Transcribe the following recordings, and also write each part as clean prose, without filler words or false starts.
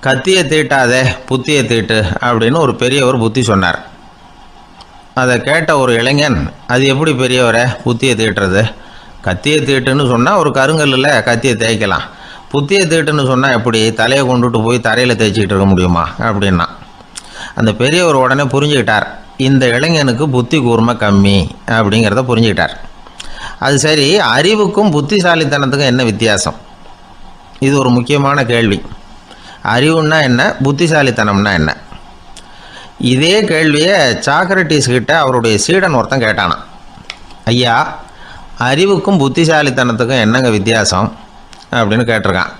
கத்தியை தீட்டாதே புத்தியை தீட்டு அப்படின்னு ஒரு பெரியவர் புத்தி சொன்னார். அதை கேட்ட ஒரு இளைஞன், அது எப்படி பெரியவரை புத்தியை தீட்டுறது? கத்தியை தீட்டுன்னு சொன்னால் ஒரு கருங்கல்லில் கத்தியை தேய்க்கலாம், புத்தியை தீட்டுன்னு சொன்னால் எப்படி தலையை கொண்டுட்டு போய் தரையில் தேய்ச்சிக்கிட்டு இருக்க முடியுமா அப்படின்னா. அந்த பெரியவர் உடனே புரிஞ்சுக்கிட்டார், இந்த இளைஞனுக்கு புத்தி கூர்மை கம்மி அப்படிங்கிறத புரிஞ்சுக்கிட்டார். அது சரி, அறிவுக்கும் புத்திசாலித்தனத்துக்கும் என்ன வித்தியாசம்? இது ஒரு முக்கியமான கேள்வி. அறிவுன்னா என்ன, புத்திசாலித்தனம்னா என்ன? இதே கேள்வியை சாக்ரட்டிஸ் கிட்ட அவருடைய சீடன் ஒருத்தன் கேட்டானான். ஐயா, அறிவுக்கும் புத்திசாலித்தனத்துக்கும் என்னங்க வித்தியாசம் அப்படின்னு கேட்டிருக்கான்.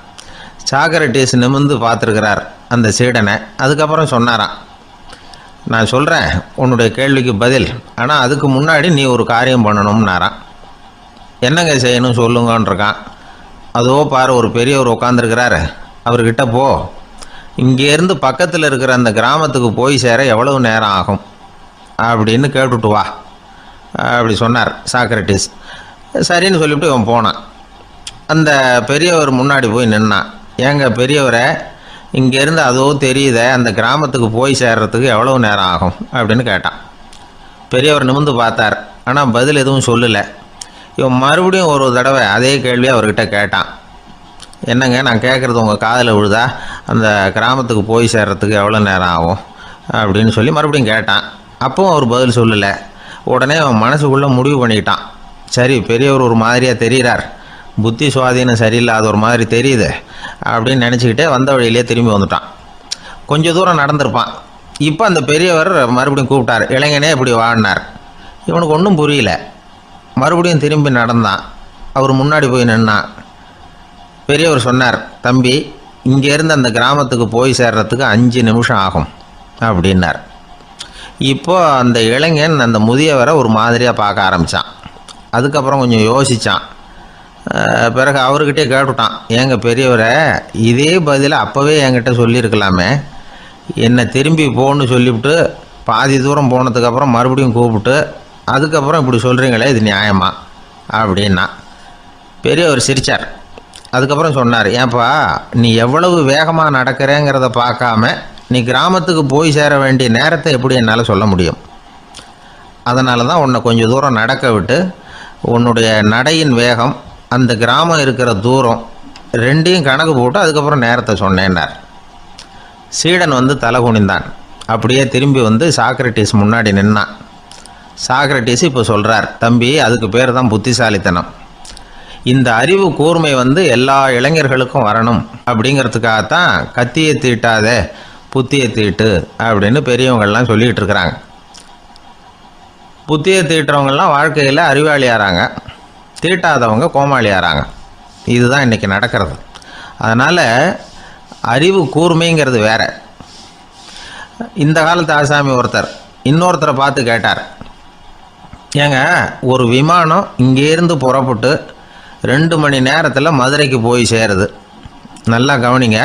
சாக்ரட்டிஸ் நிமிர்ந்து பார்த்துருக்கிறார் அந்த சீடனை. அதுக்கப்புறம் சொன்னாராம், நான் சொல்கிறேன் உன்னுடைய கேள்விக்கு பதில், ஆனால் அதுக்கு முன்னாடி நீ ஒரு காரியம் பண்ணணும்னாரான். என்னங்க செய்யணும் சொல்லுங்கன்றிருக்கான். அதோ பாரு, ஒரு பெரியவர் உட்காந்துருக்கிறாரு, அவர்கிட்ட போ, இங்கேருந்து பக்கத்தில் இருக்கிற அந்த கிராமத்துக்கு போய் சேர எவ்வளவு நேரம் ஆகும் அப்படின்னு கேட்டுட்டு வா அப்படி சொன்னார் சாக்ரட்டிஸ். சரின்னு சொல்லிவிட்டு இவன் போனான். அந்த பெரியவர் முன்னாடி போய் நின்னான். ஏங்க பெரியவரை, இங்கேருந்து அதோ தெரியுத அந்த கிராமத்துக்கு போய் சேர்றதுக்கு எவ்வளவு நேரம் ஆகும் அப்படின்னு கேட்டான். பெரியவர் நிமிர்ந்து பார்த்தார், ஆனால் பதில் எதுவும் சொல்லலை. இவன் மறுபடியும் ஒரு தடவை அதே கேள்வியை அவர்கிட்ட கேட்டான். என்னங்க, நான் கேட்குறது உங்கள் காதில் விழுதா? அந்த கிராமத்துக்கு போய் சேர்றதுக்கு எவ்வளோ நேரம் ஆகும் அப்படின்னு சொல்லி மறுபடியும் கேட்டான். அப்பவும் அவர் பதில் சொல்லலை. உடனே அவன் மனசுக்குள்ளே முடிவு பண்ணிக்கிட்டான், சரி பெரியவர் ஒரு மாதிரியாக தெரிகிறார், புத்தி சுவாதீனம் சரியில்லாத ஒரு மாதிரி தெரியுது அப்படின்னு நினச்சிக்கிட்டே வந்த வழியிலே திரும்பி வந்துட்டான். கொஞ்சம் தூரம் நடந்திருப்பான். இப்போ அந்த பெரியவர் மறுபடியும் கூப்பிட்டார், இளைஞனே இப்படி வாடினார். இவனுக்கு ஒன்றும் புரியல. மறுபடியும் திரும்பி நடந்தான். அவர் முன்னாடி போய் நின்னான். பெரியவர் சொன்னார், தம்பி, இங்கேருந்து அந்த கிராமத்துக்கு போய் சேர்றதுக்கு 5 நிமிஷம் ஆகும் அப்படின்னார். இப்போது அந்த இளைஞன் அந்த முதியவரை ஒரு மாதிரியாக பார்க்க ஆரம்பித்தான். அதுக்கப்புறம் கொஞ்சம் யோசித்தான். பிறகு அவர்கிட்டே கேட்டுட்டான், ஏங்க பெரியவரை, இதே பதிலை அப்போவே என்கிட்ட சொல்லியிருக்கலாமே, என்னை திரும்பி போன்னு சொல்லிவிட்டு பாதி தூரம் போனதுக்கப்புறம் மறுபடியும் கூப்பிட்டு அதுக்கப்புறம் இப்படி சொல்கிறீங்களே, இது நியாயமா அப்படின்னா. பெரியவர் சிரித்தார். அதுக்கப்புறம் சொன்னார், ஏன்பா, நீ எவ்வளவு வேகமாக நடக்கிறேங்கிறத பார்க்காம நீ கிராமத்துக்கு போய் சேர வேண்டிய நேரத்தை எப்படி என்னால் சொல்ல முடியும்? அதனால தான் உன்னை கொஞ்சம் தூரம் நடக்க விட்டு உன்னுடைய நடையின் வேகம், அந்த கிராமம் இருக்கிற தூரம் ரெண்டையும் கணக்கு போட்டு அதுக்கப்புறம் நேரத்தை சொன்னேன்னார். சீடன் வந்து தலை குனிந்தான். அப்படியே திரும்பி வந்து சாக்ரட்டிஸ் முன்னாடி நின்னான். சாக்ரட்டிஸ் இப்போ சொல்கிறார், தம்பி, அதுக்கு பேர் தான் புத்திசாலித்தனம். இந்த அறிவு கூர்மை வந்து எல்லா இளைஞர்களுக்கும் வரணும் அப்படிங்கிறதுக்காகத்தான் கத்தியை தீட்டாதே புத்தியை தீட்டு அப்படின்னு பெரியவங்கள்லாம் சொல்லிகிட்டு இருக்கிறாங்க. புத்தியை தீட்டுறவங்கெல்லாம் வாழ்க்கையில் அறிவாளியாகிறாங்க, தீட்டாதவங்க கோமாளியாகிறாங்க. இதுதான் இன்றைக்கி நடக்கிறது. அதனால் அறிவு கூர்மைங்கிறது வேற. இந்த காலத்து ஆசாமி ஒருத்தர் இன்னொருத்தரை பார்த்து கேட்டார், ஏங்க, ஒரு விமானம் இங்கேருந்து புறப்பட்டு 2 மணி நேரத்தில் மதுரைக்கு போய் சேருது. நல்லா கவனிங்க,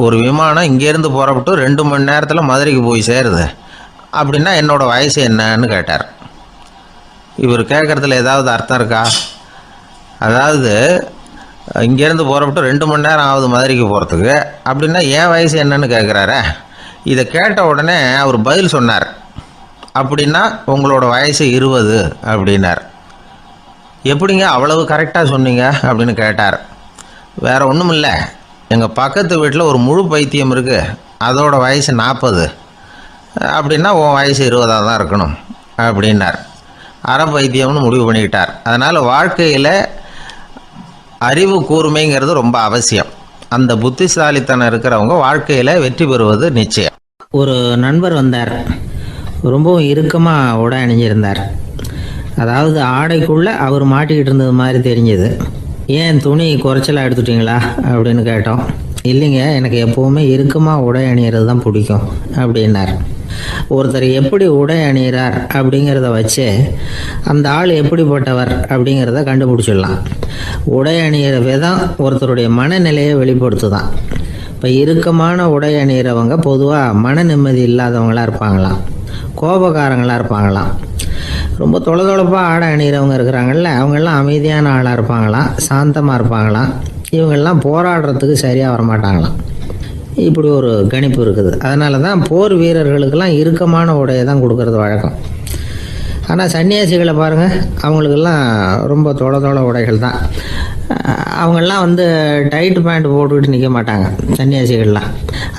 ஒரு விமானம் இங்கேருந்து புறப்பட்டு 2 மணி நேரத்தில் மதுரைக்கு போய் சேருது அப்படின்னா என்னோடய வயசு என்னன்னு கேட்டார். இவர் கேட்குறதுல ஏதாவது அர்த்தம் இருக்கா? அதாவது இங்கேருந்து புறப்பட்டு 2 மணி நேரம் ஆகுது மதுரைக்கு போகிறதுக்கு, அப்படின்னா என் வயசு என்னன்னு கேட்குறாரு. இதை கேட்ட உடனே அவர் பதில் சொன்னார், அப்படின்னா உங்களோட வயசு 20 அப்படின்னார். எப்படிங்க அவ்வளவு கரெக்டாக சொன்னீங்க அப்படின்னு கேட்டார். வேறு ஒன்றும் இல்லை, எங்கள் பக்கத்து வீட்டில் ஒரு முழு பைத்தியம் இருக்குது, அதோட வயசு 40, அப்படின்னா உன் வயசு 20 தான் இருக்கணும் அப்படின்னார். அரை பைத்தியம்னு முடிவு பண்ணிக்கிட்டார். அதனால் வாழ்க்கையில் அறிவு கூர்மைங்கிறது ரொம்ப அவசியம். அந்த புத்திசாலித்தனம் இருக்கிறவங்க வாழ்க்கையில் வெற்றி பெறுவது நிச்சயம். ஒரு நண்பர் வந்தார். ரொம்பவும் இறுக்கமாக உடை அணிஞ்சிருந்தார். அதாவது ஆடைக்குள்ளே அவர் மாட்டிக்கிட்டு இருந்தது மாதிரி தெரிஞ்சது. ஏன் துணி குறைச்சலாக எடுத்துட்டிங்களா அப்படின்னு கேட்டோம். இல்லைங்க, எனக்கு எப்போவுமே இறுக்கமாக உடை அணிகிறது தான் பிடிக்கும் அப்படின்னார். ஒருத்தர் எப்படி உடை அணிகிறார் அப்படிங்கிறத வச்சு அந்த ஆள் எப்படிப்பட்டவர் அப்படிங்கிறத கண்டுபிடிச்சிடலாம். உடை அணிகிற விதம் ஒருத்தருடைய மனநிலையை வெளிப்படுத்துதான். இப்போ இறுக்கமான உடை அணிகிறவங்க பொதுவாக மன நிம்மதி இல்லாதவங்களாக இருப்பாங்களாம், கோபக்காரங்களாக இருப்பாங்களாம். ரொம்ப தொலைதொலைப்பாக ஆடை அணிகிறவங்க இருக்கிறாங்கல்ல, அவங்கெல்லாம் அமைதியான ஆளாக இருப்பாங்களாம், சாந்தமாக இருப்பாங்களாம். இவங்கெல்லாம் போராடுறதுக்கு சரியாக வரமாட்டாங்களாம். இப்படி ஒரு கணிப்பு இருக்குது. அதனால தான் போர் வீரர்களுக்கெல்லாம் இறுக்கமான உடையை தான் கொடுக்கறது வழக்கம். ஆனால் சன்னியாசிகளை பாருங்கள், அவங்களுக்கெல்லாம் ரொம்ப தொலை உடைகள் தான். அவங்கெல்லாம் வந்து டைட் பேண்ட் போட்டுக்கிட்டு நிற்க மாட்டாங்க சன்னியாசிகள்லாம்.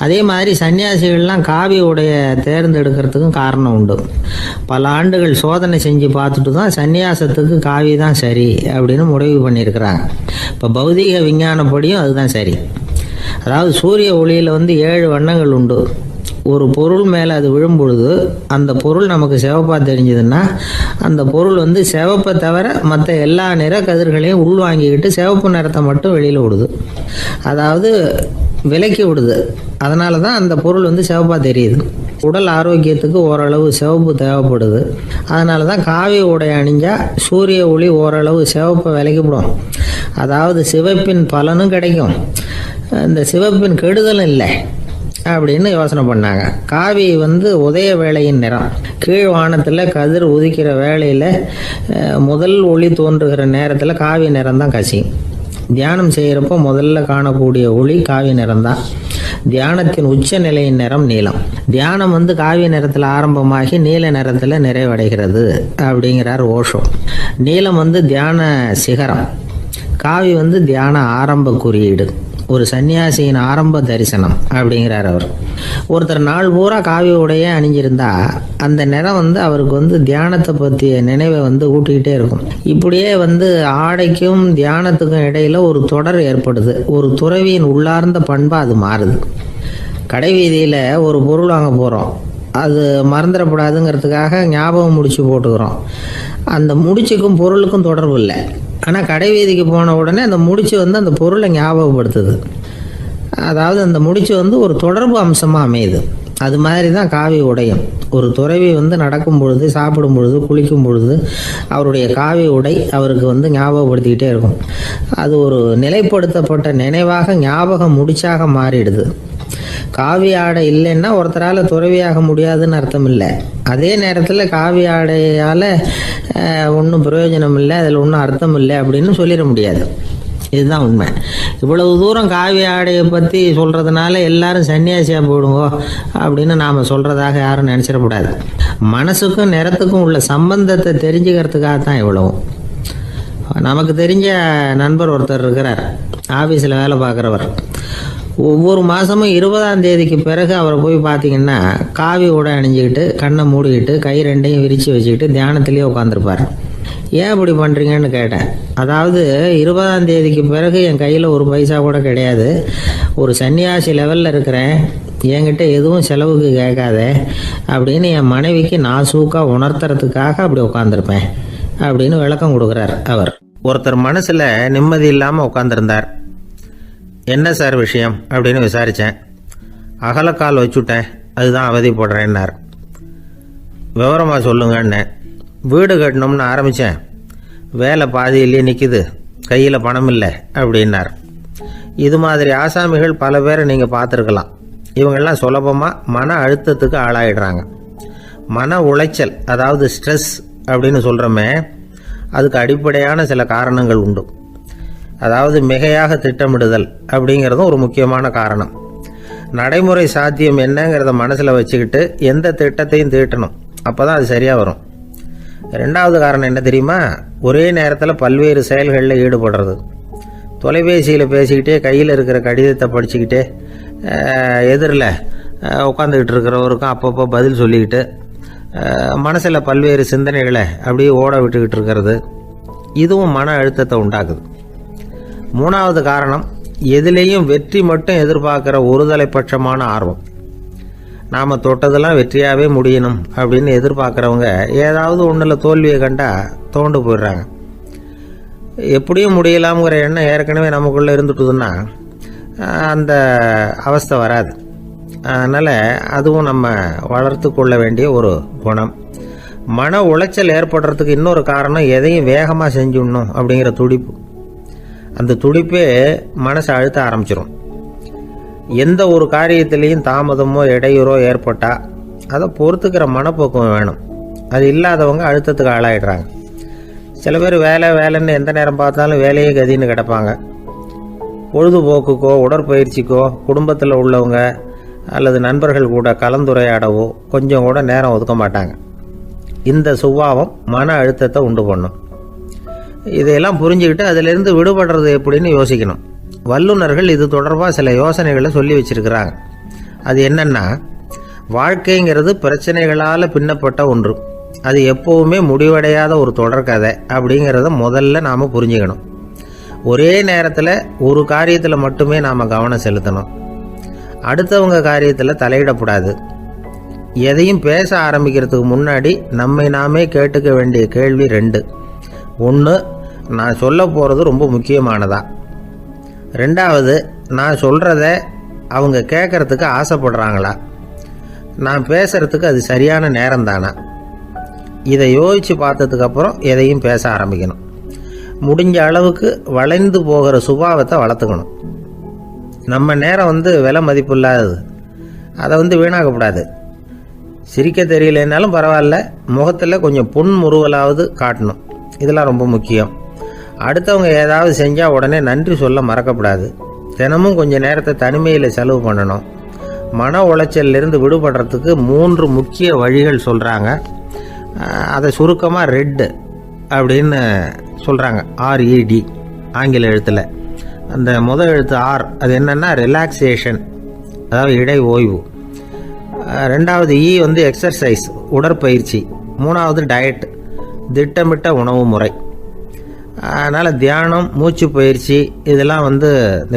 அதே மாதிரி சன்னியாசிகள்லாம் காவி உடைய தேர்ந்தெடுக்கிறதுக்கும் காரணம் உண்டு. பல ஆண்டுகள் சோதனை செஞ்சு பார்த்துட்டு தான் சன்னியாசத்துக்கு காவி தான் சரி அப்படின்னு முடிவு பண்ணியிருக்கிறாங்க. இப்போ பௌதீக விஞ்ஞானப்படியும் அதுதான் சரி. அதாவது சூரிய ஒளியில் வந்து 7 வண்ணங்கள் உண்டு. ஒரு பொருள் மேலே அது விழும்பொழுது அந்த பொருள் நமக்கு சிவப்பாக தெரிஞ்சதுன்னா அந்த பொருள் வந்து சிவப்பை தவிர மற்ற எல்லா நிற கதிர்களையும் உள்வாங்கிக்கிட்டு சிவப்பு நிறத்தை மட்டும் வெளியில் விடுது. அதாவது விலக்கி விடுது. அதனால தான் அந்த பொருள் வந்து சிவப்பாக தெரியுது. உடல் ஆரோக்கியத்துக்கு ஓரளவு சிவப்பு தேவைப்படுது. அதனால தான் காவி உடை அணிஞ்சால் சூரிய ஒளி ஓரளவு சிவப்பை விலக்கிவிடும். அதாவது சிவப்பின் பலனும் கிடைக்கும், இந்த சிவப்பின் கெடுதலும் இல்லை அப்படின்னு யோசனை பண்ணாங்க. காவி வந்து உதய வேளையின் நிறம். கீழ் வானத்தில் கதிர் உதிக்கிற வேளையில் முதல் ஒளி தோன்றுகிற நேரத்தில் காவி நிறம் தான் கசியும். தியானம் செய்கிறப்போ முதல்ல காணக்கூடிய ஒளி காவி நிறம்தான். தியானத்தின் உச்ச நிலையின் நிறம் நீலம். தியானம் வந்து காவி நிறத்தில் ஆரம்பமாகி நீல நிறத்தில் நிறைவடைகிறது அப்படிங்கிறார் ஓஷோ. நீலம் வந்து தியான சிகரம், காவி வந்து தியான ஆரம்ப குறியீடு, ஒரு சன்னியாசியின் ஆரம்ப தரிசனம் அப்படிங்கிறார் அவர். ஒருத்தர் நாள் பூரா காவி உடைய அணிஞ்சிருந்தா அந்த நிறம் வந்து அவருக்கு வந்து தியானத்தை பற்றிய நினைவை வந்து ஊட்டிக்கிட்டே இருக்கும். இப்படியே வந்து ஆடைக்கும் தியானத்துக்கும் இடையில் ஒரு தொடர் ஏற்படுது. ஒரு துறவியின் உள்ளார்ந்த பண்பாக அது மாறுது. கடை வீதியில் ஒரு பொருள் வாங்க போகிறோம், அது மறந்துடக்கூடாதுங்கிறதுக்காக ஞாபகம் முடிச்சு போட்டுக்கிறோம். அந்த முடிச்சுக்கும் பொருளுக்கும் தொடர்பு இல்லை. ஆனால் கடை வீதிக்கு போன உடனே அந்த முடிச்சு வந்து அந்த பொருளை ஞாபகப்படுத்துது. அதாவது அந்த முடிச்சு வந்து ஒரு தொடர்பு அம்சமாக அமையுது. அது மாதிரி தான் காவி உடையும். ஒரு துறவி வந்து நடக்கும் பொழுது, சாப்பிடும் பொழுது, குளிக்கும் பொழுது அவருடைய காவி உடை அவருக்கு வந்து ஞாபகப்படுத்திக்கிட்டே இருக்கும். அது ஒரு நிலைப்படுத்தப்பட்ட நினைவாக ஞாபகம் முடிச்சாக மாறிடுது. காவி ஆடை இல்லைன்னா ஒருத்தரால் துறவியாக முடியாதுன்னு அர்த்தம் இல்லை. அதே நேரத்தில் காவி ஆடையால் ஒன்றும் பிரயோஜனம் இல்லை, அதில் ஒன்றும் அர்த்தம் இல்லை அப்படின்னு சொல்லிட முடியாது. இதுதான் உண்மை. இவ்வளவு தூரம் காவி ஆடையை பற்றி சொல்கிறதுனால எல்லாரும் சன்னியாசியாக போயிடுங்கோ அப்படின்னு நாம் சொல்கிறதாக யாரும் நினச்சிடக்கூடாது. மனசுக்கும் நிறத்துக்கும் உள்ள சம்பந்தத்தை தெரிஞ்சுக்கிறதுக்காக தான் இவ்வளவும். நமக்கு தெரிஞ்ச நண்பர் ஒருத்தர் இருக்கிறார், ஆஃபீஸில் வேலை பார்க்குறவர். ஒவ்வொரு மாதமும் 20ஆம் தேதிக்கு பிறகு அவரை போய் பார்த்தீங்கன்னா காவி உடை அணிஞ்சிக்கிட்டு, கண்ணை மூடிக்கிட்டு, கை ரெண்டையும் விரித்து வச்சுக்கிட்டு தியானத்திலேயே உட்காந்துருப்பார். ஏன் இப்படி பண்ணுறீங்கன்னு கேட்டேன். அதாவது 20ஆம் தேதிக்கு பிறகு என் கையில் ஒரு பைசா கூட கிடையாது, ஒரு சன்னியாசி லெவலில் இருக்கிறேன், என்கிட்ட எதுவும் செலவுக்கு கேட்காத அப்படின்னு என் மனைவிக்கு நாசூக்காக உணர்த்துறதுக்காக அப்படி உட்காந்துருப்பேன் அப்படின்னு விளக்கம் கொடுக்குறார் அவர். ஒருத்தர் மனசில் நிம்மதி இல்லாமல் உட்காந்துருந்தார். என்ன சார் விஷயம் அப்படின்னு விசாரித்தேன். அகலக்கால் வச்சுட்டேன், அதுதான் அவதிப்படுறேன்னார். விவரமாக சொல்லுங்கன்னு. வீடு கட்டணும்னு ஆரம்பித்தேன், வேலை பாதியிலேயே நிற்கிது, கையில் பணம் இல்லை அப்படின்னார். இது மாதிரி ஆசாமிகள் பல பேரை நீங்கள் பார்த்துருக்கலாம். இவங்கெல்லாம் சுலபமாக மன அழுத்தத்துக்கு ஆளாயிடுறாங்க. மன உளைச்சல், அதாவது ஸ்ட்ரெஸ் அப்படின்னு சொல்கிறோமே, அதுக்கு அடிப்படையான சில காரணங்கள் உண்டு. அதாவது மிகையாக திட்டமிடுதல் அப்படிங்கிறதும் ஒரு முக்கியமான காரணம். நடைமுறை சாத்தியம் என்னங்கிறத மனசில் வச்சுக்கிட்டு எந்த திட்டத்தையும் தீட்டணும், அப்போ தான் அது சரியாக வரும். 2வது காரணம் என்ன தெரியுமா? ஒரே நேரத்தில் பல்வேறு செயல்களில் ஈடுபடுறது. தொலைபேசியில் பேசிக்கிட்டே கையில் இருக்கிற கடிதத்தை படிச்சுக்கிட்டே எதிரில் உட்காந்துக்கிட்டு இருக்கிறவருக்கும் அப்பப்போ பதில் சொல்லிக்கிட்டு மனசில் பல்வேறு சிந்தனைகளை அப்படியே ஓட விட்டுக்கிட்டு இருக்கிறது, இதுவும் மன அழுத்தத்தை உண்டாக்குது. 3வது காரணம், எதிலேயும் வெற்றி மட்டும் எதிர்பார்க்குற ஒருதலைப்பட்சமான ஆர்வம். நாம் தொட்டதெல்லாம் வெற்றியாகவே முடியணும் அப்படின்னு எதிர்பார்க்குறவங்க ஏதாவது ஒன்றில் தோல்வியை கண்டால் தோண்டு போயிடுறாங்க. எப்படியும் முடியலாம்ங்கிற எண்ணம் ஏற்கனவே நமக்குள்ளே இருந்துட்டுதுன்னா அந்த அவஸ்தை வராது. அதனால் அதுவும் நம்ம வளர்த்து கொள்ள வேண்டிய ஒரு குணம். மன உளைச்சல் ஏற்படுறதுக்கு இன்னொரு காரணம், எதையும் வேகமாக செஞ்சுடணும் அப்படிங்கிற துடிப்பு. அந்த துடிப்பே மனசை அழுத்த ஆரம்பிச்சிடும். எந்த ஒரு காரியத்திலையும் தாமதமோ இடையூறோ ஏற்பட்டால் அதை பொறுத்துக்கிற மனப்போக்கம் வேணும். அது இல்லாதவங்க அழுத்தத்துக்கு ஆளாயிடுறாங்க. சில பேர் வேலைன்னு எந்த நேரம் பார்த்தாலும் வேலையே கதின்னு கிடப்பாங்க. பொழுதுபோக்குக்கோ உடற்பயிற்சிக்கோ குடும்பத்தில் உள்ளவங்க அல்லது நண்பர்கள் கூட கலந்துரையாடவோ கொஞ்சம் கூட நேரம் ஒதுக்க மாட்டாங்க. இந்த சுபாவம் மன அழுத்தத்தை உண்டு பண்ணும். இதையெல்லாம் புரிஞ்சுக்கிட்டு அதிலிருந்து விடுபடுறது எப்படின்னு யோசிக்கணும். வல்லுநர்கள் இது தொடர்பாக சில யோசனைகளை சொல்லி வச்சிருக்கிறாங்க. அது என்னன்னா, வாழ்க்கைங்கிறது பிரச்சனைகளால் பின்னப்பட்ட ஒன்று. அது எப்போவுமே முடிவடையாத ஒரு தொடர்கதை அப்படிங்கிறத முதல்ல நாம் புரிஞ்சுக்கணும். ஒரே நேரத்தில் ஒரு காரியத்தில் மட்டுமே நாம் கவனம் செலுத்தணும். அடுத்தவங்க காரியத்தில் தலையிடக்கூடாது. எதையும் பேச ஆரம்பிக்கிறதுக்கு முன்னாடி நம்மை நாமே கேட்டுக்க வேண்டிய கேள்வி 2. 1, நான் சொல்ல போகிறது ரொம்ப முக்கியமானதா? 2வது, நான் சொல்கிறத அவங்க கேட்குறதுக்கு ஆசைப்படுறாங்களா? நான் பேசுகிறதுக்கு அது சரியான நேரம் தானா? இதை யோசித்து பார்த்ததுக்கப்புறம் எதையும் பேச ஆரம்பிக்கணும். முடிஞ்ச அளவுக்கு வளைந்து போகிற சுபாவத்தை வளர்த்துக்கணும். நம்ம நேரம் விலை மதிப்பு இல்லாதது. அதை வீணாக்கக்கூடாது. சிரிக்க தெரியலனாலும் பரவாயில்ல, முகத்தில் கொஞ்சம் புன்முறுவலாவது காட்டணும். இதெல்லாம் ரொம்ப முக்கியம். அடுத்தவங்க ஏதாவது செஞ்சால் உடனே நன்றி சொல்ல மறக்கக்கூடாது. தினமும் கொஞ்சம் நேரத்தை தனிமையில் செலவு பண்ணணும். மன உளைச்சலிருந்து விடுபடுறதுக்கு 3 முக்கிய வழிகள் சொல்கிறாங்க. அதை சுருக்கமாக ரெட் அப்படின்னு சொல்கிறாங்க. RED ஆங்கில எழுத்தில். அந்த முதல் எழுத்து R, அது என்னென்னா ரிலாக்ஸேஷன், அதாவது இடை ஓய்வு. 2வது E எக்ஸர்சைஸ், உடற்பயிற்சி. 3வது டயட், திட்டமிட்ட உணவு முறை. அதனால் தியானம், மூச்சு பயிற்சி இதெல்லாம் இந்த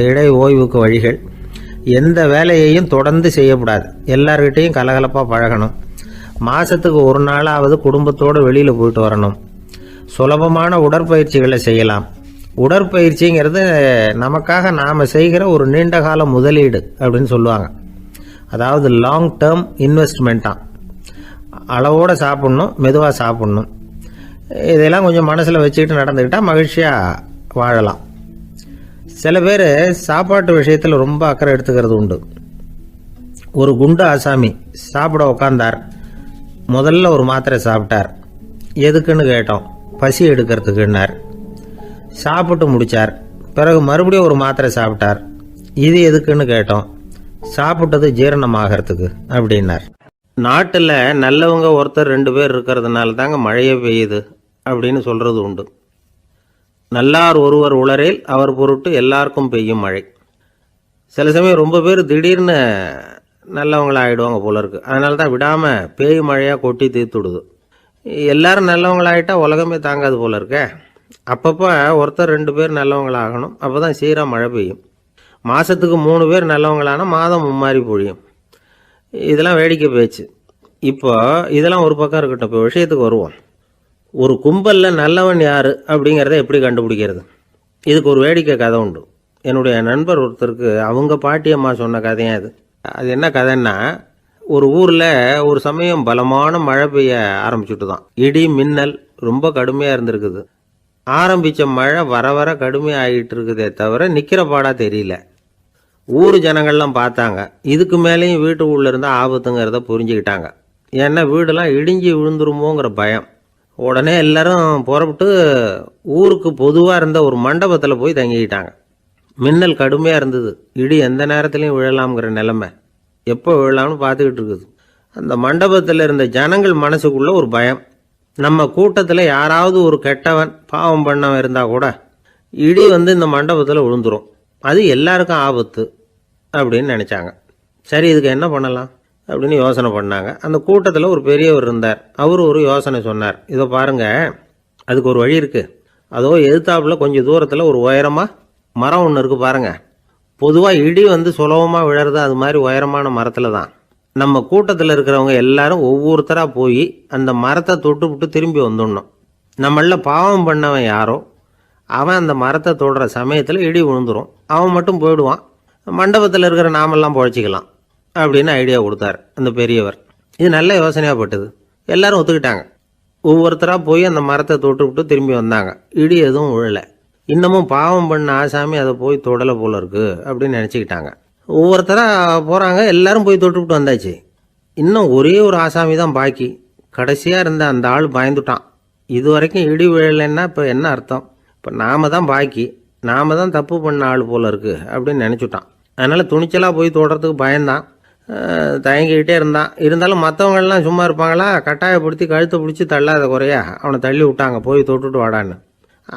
இடை ஓய்வுக்கு வழிகள். எந்த வேலையையும் தொடர்ந்து செய்யக்கூடாது. எல்லார்கிட்டையும் கலகலப்பாக பழகணும். மாதத்துக்கு ஒரு நாளாவது குடும்பத்தோடு வெளியில் போயிட்டு வரணும். சுலபமான உடற்பயிற்சிகளை செய்யலாம். உடற்பயிற்சிங்கிறது நமக்காக நாம் செய்கிற ஒரு நீண்டகால முதலீடு அப்படின்னு சொல்லுவாங்க. அதாவது லாங் டேர்ம் இன்வெஸ்ட்மெண்ட்டாக. அளவோடு சாப்பிட்ணும், மெதுவாக சாப்பிட்ணும். இதெல்லாம் கொஞ்சம் மனசில் வச்சுக்கிட்டு நடந்துக்கிட்டால் மகிழ்ச்சியாக வாழலாம். சில பேர் சாப்பாட்டு விஷயத்தில் ரொம்ப அக்கறை எடுத்துக்கிறது உண்டு. ஒரு குண்டு ஆசாமி சாப்பிட உக்காந்தார். முதல்ல ஒரு மாத்திரை சாப்பிட்டார். எதுக்குன்னு கேட்டோம். பசி எடுக்கிறதுக்குன்னார். சாப்பிட்டு முடித்தார். பிறகு மறுபடியும் ஒரு மாத்திரை சாப்பிட்டார். இது எதுக்குன்னு கேட்டோம். சாப்பிட்டது ஜீரணமாகறதுக்கு அப்படின்னார். நாட்டில் நல்லவங்க ஒருத்தர் 2 பேர் இருக்கிறதுனால தாங்க மழையே பெய்யுது அப்படின்னு சொல்கிறது உண்டு. நல்லார் ஒருவர் உளரேல் அவர் பொருட்டு எல்லாருக்கும் பெய்யும் மழை. சில சமயம் ரொம்ப பேர் திடீர்னு நல்லவங்களாகிடுவாங்க போல இருக்கு. அதனால தான் விடாமல் பேய் மழையாக கொட்டி தீர்த்துடுது. எல்லாரும் நல்லவங்களாகிட்டா உலகமே தாங்காது போல இருக்க. அப்பப்போ ஒருத்தர் 2 பேர் நல்லவங்களாகணும். அப்போ தான் சீராக மழை பெய்யும். மாதத்துக்கு 3 பேர் நல்லவங்களானா மாதம் மும்மாரி பொழியும். இதெல்லாம் வேடிக்கை பேச்சு. இப்போ இதெல்லாம் ஒரு பக்கம் இருக்கட்டும். இப்போ விஷயத்துக்கு வருவோம். ஒரு கும்பலில் நல்லவன் யார் அப்படிங்கிறத எப்படி கண்டுபிடிக்கிறது? இதுக்கு ஒரு வேடிக்கை கதை உண்டு. என்னுடைய நண்பர் ஒருத்தருக்கு அவங்க பாட்டியம்மா சொன்ன கதையாக அது. அது என்ன கதைன்னா, ஒரு ஊரில் ஒரு சமயம் பலமான மழை பெய்ய ஆரம்பிச்சுட்டு தான். இடி மின்னல் ரொம்ப கடுமையாக இருந்திருக்குது. ஆரம்பித்த மழை வர வர கடுமையாக ஆகிட்டு இருக்குதே தவிர நிற்கிற பாடாக தெரியல. ஊர் ஜனங்கள்லாம் பார்த்தாங்க. இதுக்கு மேலேயும் வீட்டுக்குள்ளே இருந்தால் ஆபத்துங்கிறத புரிஞ்சுக்கிட்டாங்க. ஏன்னா வீடெல்லாம் இடிஞ்சி விழுந்துருமோங்கிற பயம். உடனே எல்லாரும் புறப்பட்டு ஊருக்கு பொதுவாக இருந்த ஒரு மண்டபத்தில் போய் தங்கிக்கிட்டாங்க. மின்னல் கடுமையாக இருந்தது. இடி எந்த நேரத்துலையும் விழலாம்ங்கிற நிலைமை. எப்போ விழலாம்னு பார்த்துக்கிட்டு இருக்குது. அந்த மண்டபத்தில் இருந்த ஜனங்கள் மனசுக்குள்ள ஒரு பயம். நம்ம கூட்டத்தில் யாராவது ஒரு கெட்டவன் பாவம் பண்ணவன் இருந்தால் கூட இடி இந்த மண்டபத்தில் விழுந்துரும். அது எல்லாருக்கும் ஆபத்து அப்படின்னு நினச்சாங்க. சரி, இதுக்கு என்ன பண்ணலாம் அப்படின்னு யோசனை பண்ணாங்க. அந்த கூட்டத்தில் ஒரு பெரியவர் இருந்தார். அவர் ஒரு யோசனை சொன்னார். இதை பாருங்க, அதுக்கு ஒரு வழி இருக்குது. அதோ எதிர்த்தாப்புல கொஞ்சம் தூரத்தில் ஒரு உயரமாக மரம் ஒன்று இருக்குது பாருங்க. பொதுவாக இடி சுலபமாக விழறது அது மாதிரி உயரமான மரத்தில் தான். நம்ம கூட்டத்தில் இருக்கிறவங்க எல்லாரும் ஒவ்வொருத்தராக போய் அந்த மரத்தை தொட்டு விட்டு திரும்பி வந்துடணும். நம்மள பாவம் பண்ணவன் யாரோ அவன் அந்த மரத்தை தொடுற சமயத்தில் இடி விழுந்துடும். அவன் மட்டும் போயிடுவான். மண்டபத்தில் இருக்கிற நாமெல்லாம் பொழைச்சிக்கலாம் அப்படின்னு ஐடியா கொடுத்தார் அந்த பெரியவர். இது நல்ல யோசனையாக பட்டது. எல்லாரும் ஒத்துக்கிட்டாங்க. ஒவ்வொருத்தராக போய் அந்த மரத்தை தொட்டு விட்டு திரும்பி வந்தாங்க. இடி எதுவும் விழலை. இன்னமும் பாவம் பண்ண ஆசாமி அதை போய் தொடலை போல இருக்கு அப்படின்னு நினச்சிக்கிட்டாங்க. ஒவ்வொருத்தராக போகிறாங்க. எல்லாரும் போய் தொட்டுவிட்டு வந்தாச்சு. இன்னும் ஒரே ஒரு ஆசாமி தான் பாக்கி. கடைசியாக இருந்த அந்த ஆள் பயந்துட்டான். இது வரைக்கும் இடி விழலைன்னா இப்போ என்ன அர்த்தம்? இப்போ நாம தான் பாக்கி. நாம் தான் தப்பு பண்ண ஆள் போல இருக்குது அப்படின்னு நினச்சிட்டான். அதனால் துணிச்சலாக போய் தொடுறதுக்கு பயந்தான், தயங்கிக்கிட்டே இருந்தான். இருந்தாலும் மற்றவங்கள்லாம் சும்மா இருப்பாங்களா, கட்டாயப்படுத்தி கழுத்தை பிடிச்சி தள்ளாத குறையா அவனை தள்ளி விட்டாங்க, போய் தொட்டுட்டு வாடான்னு.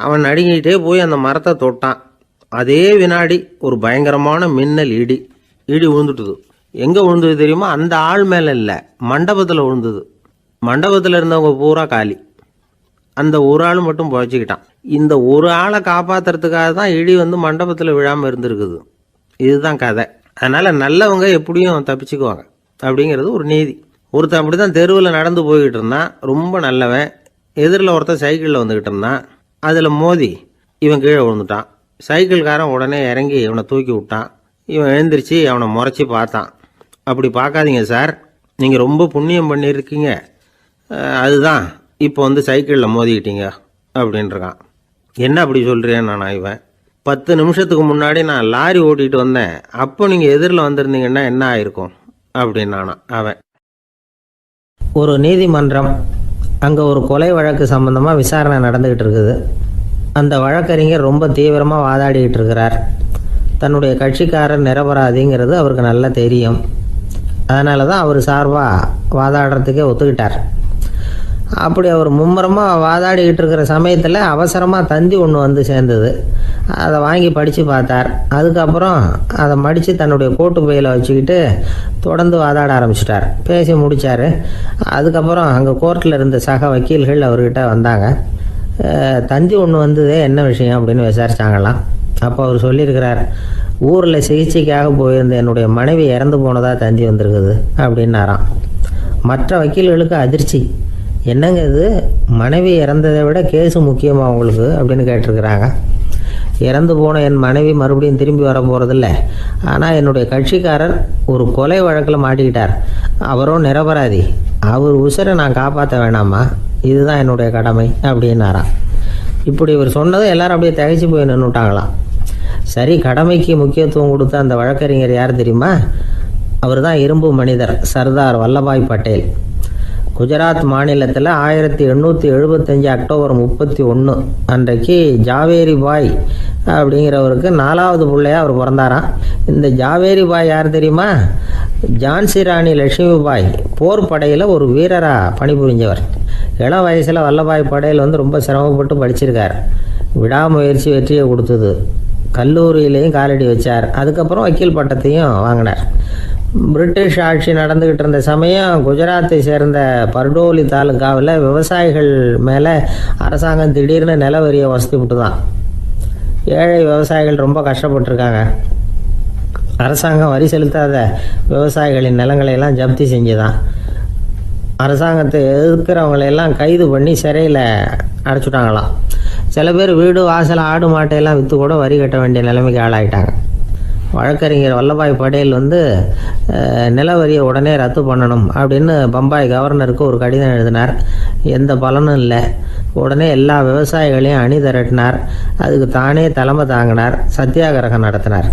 அவன் நடுங்கிட்டே போய் அந்த மரத்தை தொட்டான். அதே வினாடி ஒரு பயங்கரமான மின்னல் இடி விழுந்துட்டுது. எங்கே விழுந்தது தெரியுமா? அந்த ஆள் மேலே இல்லை, மண்டபத்தில் விழுந்தது. மண்டபத்தில் இருந்தவங்க பூரா காலி. அந்த ஒரு ஆள் மட்டும் புழைச்சிக்கிட்டான். இந்த ஒரு ஆளை காப்பாற்றுறதுக்காக தான் இடி வந்து மண்டபத்தில் விழாமல் இருந்திருக்குது. இதுதான் கதை. அதனால் நல்லவங்க எப்படியும் தப்பிச்சுக்குவாங்க அப்படிங்கிறது ஒரு நீதி. ஒருத்தன் அப்படி தான் தெருவில் நடந்து போய்கிட்டு இருந்தான், ரொம்ப நல்லவன். எதிரில் ஒருத்தன் சைக்கிளில் வந்துக்கிட்டு இருந்தான். அதில் மோதி இவன் கீழே விழுந்துட்டான். சைக்கிள்காரன் உடனே இறங்கி இவனை தூக்கி விட்டான். இவன் எழுந்திரிச்சு அவனை முறைச்சி பார்த்தான். அப்படி பார்க்காதீங்க சார், நீங்கள் ரொம்ப புண்ணியம் பண்ணியிருக்கீங்க, அதுதான் இப்போ வந்து சைக்கிளில் மோதிக்கிட்டீங்க அப்படின்றான். என்ன அப்படி சொல்கிறேன் நான்? இவன் 10 நிமிஷத்துக்கு முன்னாடி நான் லாரி ஓட்டிகிட்டு வந்தேன், அப்போ நீங்கள் எதிரில் வந்திருந்தீங்கன்னா என்ன ஆயிருக்கும் அப்படின்னானா அவன். ஒரு நீதிமன்றம், அங்கே ஒரு கொலை வழக்கு சம்பந்தமாக விசாரணை நடந்துக்கிட்டு இருக்குது. அந்த வழக்கறிஞர் ரொம்ப தீவிரமாக வாதாடிக்கிட்டு இருக்கிறார். தன்னுடைய கட்சிக்காரர் நிரபராதிங்கிறது அவருக்கு நல்லா தெரியும். அதனால தான் அவர் சார்பாக வாதாடுறதுக்கே ஒத்துக்கிட்டார். அப்படி அவர் மும்முரமாக வாதாடிக்கிட்டு இருக்கிற சமயத்தில் அவசரமாக தந்தி ஒன்று வந்து சேர்ந்தது. அதை வாங்கி படித்து பார்த்தார். அதுக்கப்புறம் அதை மடித்து தன்னுடைய கோட்டு பையில் வச்சுக்கிட்டு தொடர்ந்து வாதாட ஆரம்பிச்சிட்டார். பேசி முடித்தார். அதுக்கப்புறம் அங்கே கோர்ட்டில் இருந்த சக வக்கீல்கள் அவர்கிட்ட வந்தாங்க. தந்தி ஒன்று வந்ததே, என்ன விஷயம் அப்படின்னு விசாரித்தாங்களாம். அப்போ அவர் சொல்லியிருக்கிறார், ஊரில் சிகிச்சைக்காக போயிருந்த என்னுடைய மனைவி இறந்து போனதாக தந்தி வந்திருக்குது அப்படின்னாராம். மற்ற வக்கீல்களுக்கு அதிர்ச்சி. என்னங்க இது, மனைவி இறந்ததை விட கேஸு முக்கியமாக உங்களுக்கு அப்படின்னு கேட்டிருக்கிறாங்க. இறந்து போன என் மனைவி மறுபடியும் திரும்பி வர போகிறதில்ல, ஆனால் என்னுடைய கட்சிக்காரர் ஒரு கொலை வழக்கில் மாட்டிக்கிட்டார், அவரும் நிரபராதி, அவர் உசுரை நான் காப்பாற்ற வேணாமா, இதுதான் என்னுடைய கடமை அப்படின்னாராம். இப்படி இவர் சொன்னதும் எல்லாரும் அப்படியே திகைச்சு போய் நின்றுட்டாங்களாம். சரி, கடமைக்கு முக்கியத்துவம் கொடுத்த அந்த வழக்கறிஞர் யார் தெரியுமா? அவர் தான் இரும்பு மனிதர் சர்தார் வல்லபாய் பட்டேல். குஜராத் மாநிலத்தில் 1875 அக்டோபர் 31 அன்றைக்கு ஜாவேரி பாய் அப்படிங்கிறவருக்கு 4வது பிள்ளையாக அவர் பிறந்தாராம். இந்த ஜாவேரி பாய் யார் தெரியுமா? ஜான்சி ராணி லட்சுமி பாய் போர் படையில் ஒரு வீரராக பணிபுரிஞ்சவர். இளம் வயசில் வல்லபாய் பட்டேல் வந்து ரொம்ப சிரமப்பட்டு படிச்சிருக்கார். விடாமுயற்சி வெற்றியை கொடுத்தது. கல்லூரியிலையும் காலடி வச்சார். அதுக்கப்புறம் வக்கீல் பட்டத்தையும் வாங்கினார். பிரிட்டிஷ் ஆட்சி நடந்துக்கிட்டு இருந்த சமயம் குஜராத்தை சேர்ந்த பர்டோலி தாலுக்காவில் விவசாயிகள் மேலே அரசாங்கம் திடீர்னு நில வரியை வசதி விட்டு தான். ஏழை விவசாயிகள் ரொம்ப கஷ்டப்பட்டுருக்காங்க. அரசாங்கம் வரி செலுத்தாத விவசாயிகளின் நிலங்களையெல்லாம் ஜப்தி செஞ்சுதான். அரசாங்கத்தை எதிர்க்கிறவங்களையெல்லாம் கைது பண்ணி சிறையில் அடைச்சிட்டாங்களாம். சில பேர் வீடு வாசல் ஆடு மாட்டையெல்லாம் விற்று கூட வரி கட்ட வேண்டிய நிலைமைக்கு ஆளாயிட்டாங்க. வழக்கறிஞர் வல்லபாய் பட்டேல் வந்து நில வரியை உடனே ரத்து பண்ணணும் அப்படின்னு பம்பாய் கவர்னருக்கு ஒரு கடிதம் எழுதினார். எந்த பலனும் இல்லை. உடனே எல்லா விவசாயிகளையும் அணி திரட்டினார். அதுக்கு தானே தலைமை தாங்கினார். சத்தியாகிரகம் நடத்தினார்.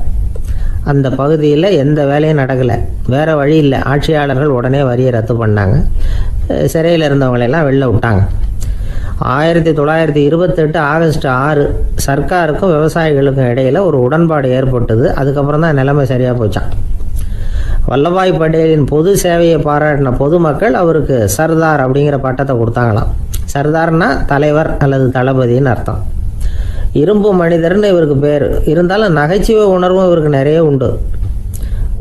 அந்த பகுதியில் எந்த வேலையும் நடக்கலை. வேறு வழி இல்லை. ஆட்சியாளர்கள் உடனே வரியை ரத்து பண்ணாங்க. சிறையில் இருந்தவங்களெல்லாம் வெளில விட்டாங்க. 1928 ஆகஸ்ட் 6 சர்க்காருக்கும் விவசாயிகளுக்கும் இடையில் ஒரு உடன்பாடு ஏற்பட்டது. அதுக்கப்புறம் தான் நிலைமை சரியாக போச்சான். வல்லபாய் பட்டேலின் பொது சேவையை பாராட்டின பொதுமக்கள் அவருக்கு சர்தார் அப்படிங்கிற பட்டத்தை கொடுத்தாங்களாம். சர்தார்னா தலைவர் அல்லது தளபதின்னு அர்த்தம். இரும்பு மனிதர்னு இவருக்கு பேர். இருந்தாலும் நகைச்சுவை உணர்வும் இவருக்கு நிறைய உண்டு.